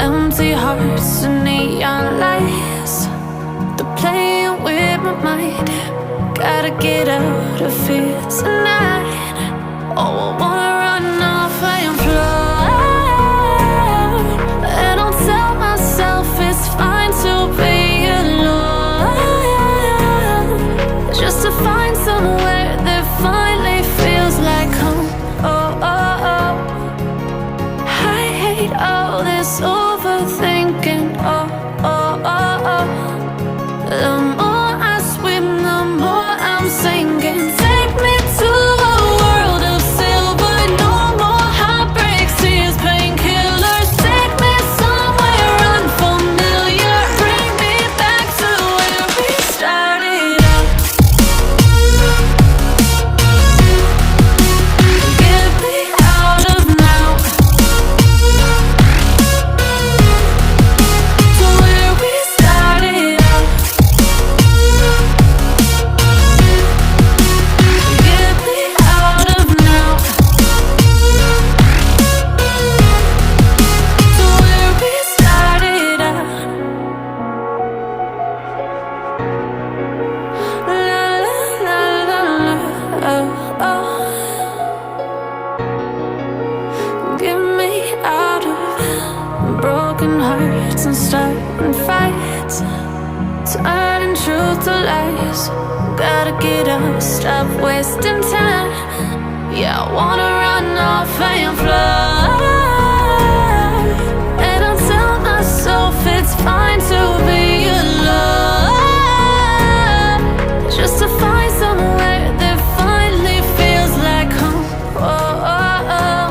Empty hearts and neon lights, they're playing with my mind. Gotta get out of here tonight. Oh, I wanna run off and fly, and I'll tell myself it's fine to be alone, just to find somewhere that finally feels like home. Oh, oh, oh. I hate all this overthinking. Oh, oh, oh, oh. The more I swim, the more I'm sinking. Take me to a world of silver. No more heartbreaks, tears, painkillers. Take me somewhere unfamiliar. Bring me back to where we started out. Get me out of now, to where we started out. Get me out of now, to where we started out. La la la la la, oh, oh. Get me out of broken hearts and starting fights, turning truth to lies. Gotta get up, stop wasting time. Yeah, I wanna run off and fly, and I'll tell myself it's fine to be alone, just to find somewhere that finally feels like home. Oh, oh, oh.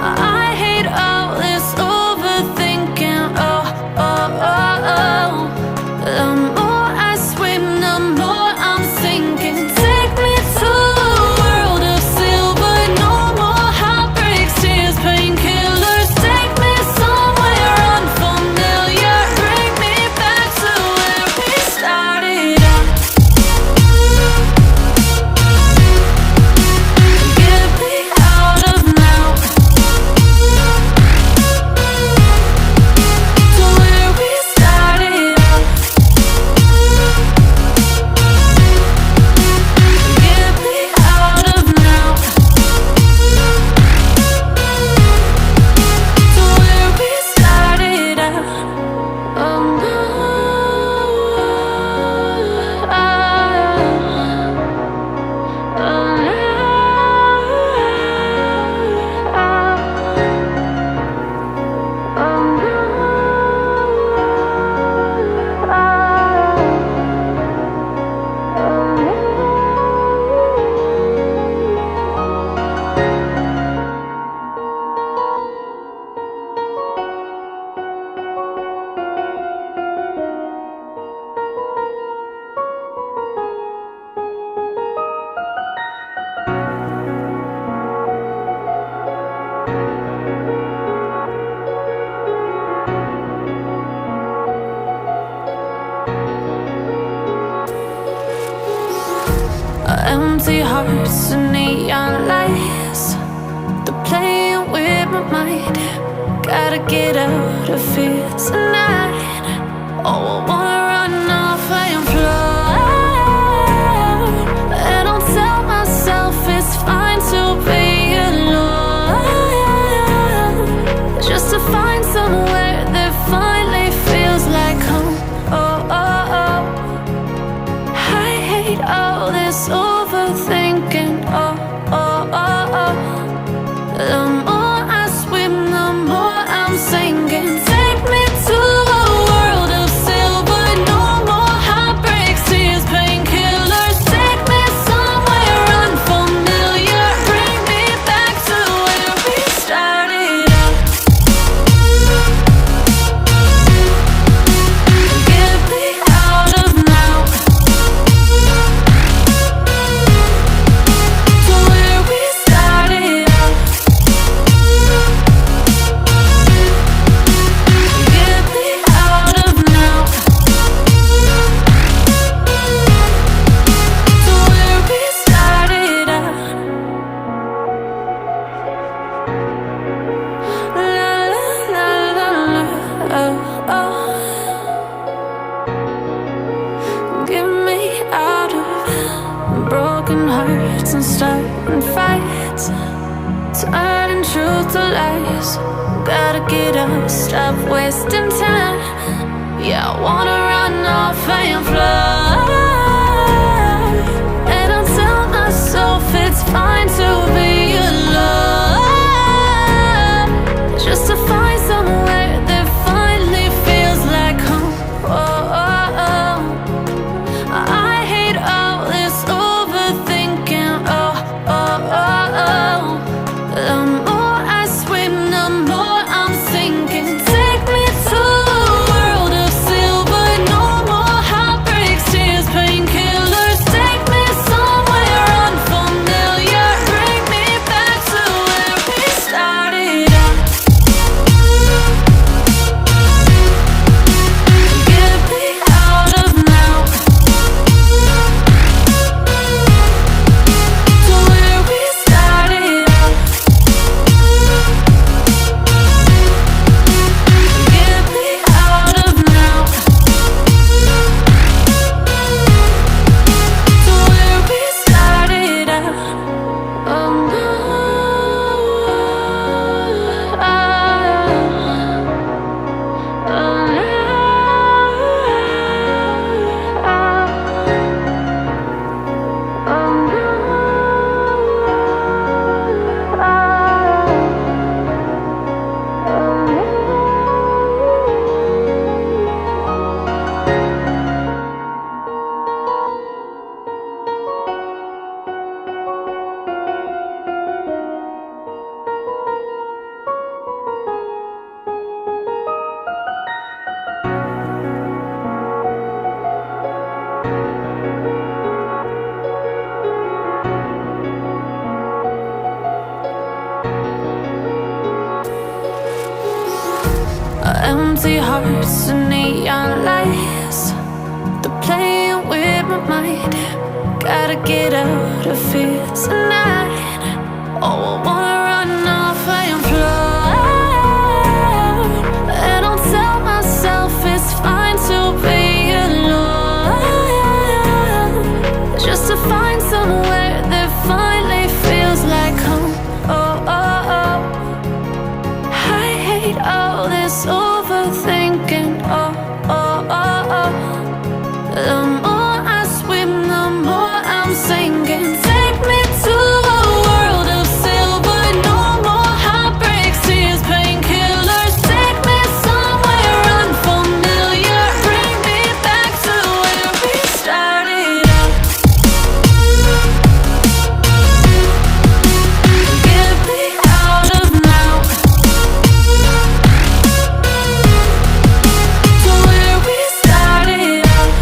I hate all this overthinking. Oh, oh, oh, oh. The more I swim, the more I'm sinking. Take me to a world of silver. No more heartbreaks, tears, painkillers. Take me somewhere unfamiliar. Bring me back to where we started out. Get me out of now, to where we started out. Get me out of now, to where we started out. Oh no, oh no. Empty hearts and neon lights, they're playing with my mind. Gotta get out of here tonight. Oh, I wanna run off and fly, and I'll tell myself it's fine to be alone, just to find somewhere that finally feels like home. Oh, oh, oh. I hate all this overthinking. Oh, oh, oh, oh. The more I swim, the more I'm sinking. Take me to a world of silver. lies. Gotta get up, stop wasting time. Yeah, I wanna run off and fly. And I'll tell myself it's fine to be alone, just to find somewhere that finally feels like home. Oh, oh, oh. I hate all this overthinking. Oh, oh, oh, oh. The more I swim, the more I'm sinking. Take me to a world of silver. No more heartbreaks, tears, painkillers. Take me somewhere unfamiliar. Bring me back to where we started out. Get me out of now, to where we started out. Get me out of now, to where we started out. Oh no, empty hearts and neon lights, they're playing with my mind. Gotta get out of here tonight. Oh, I wanna run off and fly. And I'll tell myself it's fine to be alone, just to find somewhere that finally feels like home. Oh, oh, oh. I hate all this overthinking. Oh, oh, oh, oh. The more I swim, the more I'm sinking. Take me to a world of silver. No more heartbreaks, tears, painkillers. Take me somewhere unfamiliar. Bring me back to where we started out. Get me out of now, to where we started out.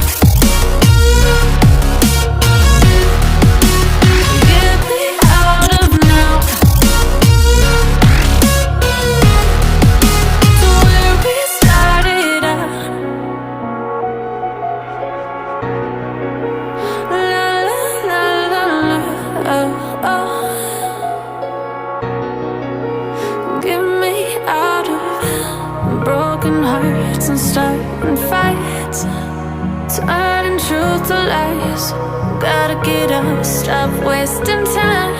Get me out of now, to where we started out. La la la la la, oh, oh. Get me out of broken hearts and starting fights, turning truth to lies. Gotta get up, stop wasting time.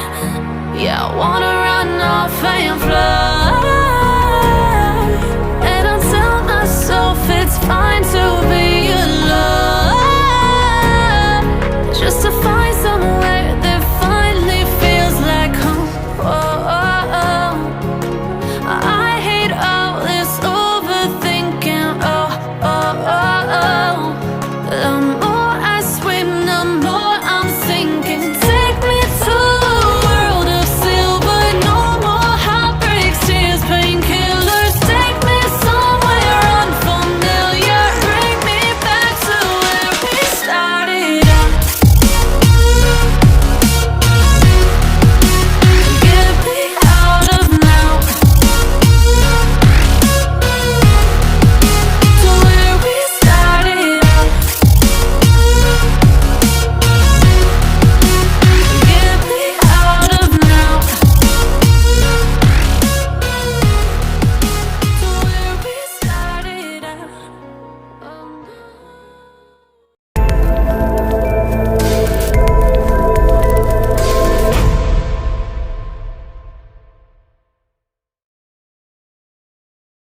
Yeah, I wanna run off and fly. And I'll tell myself it's fine to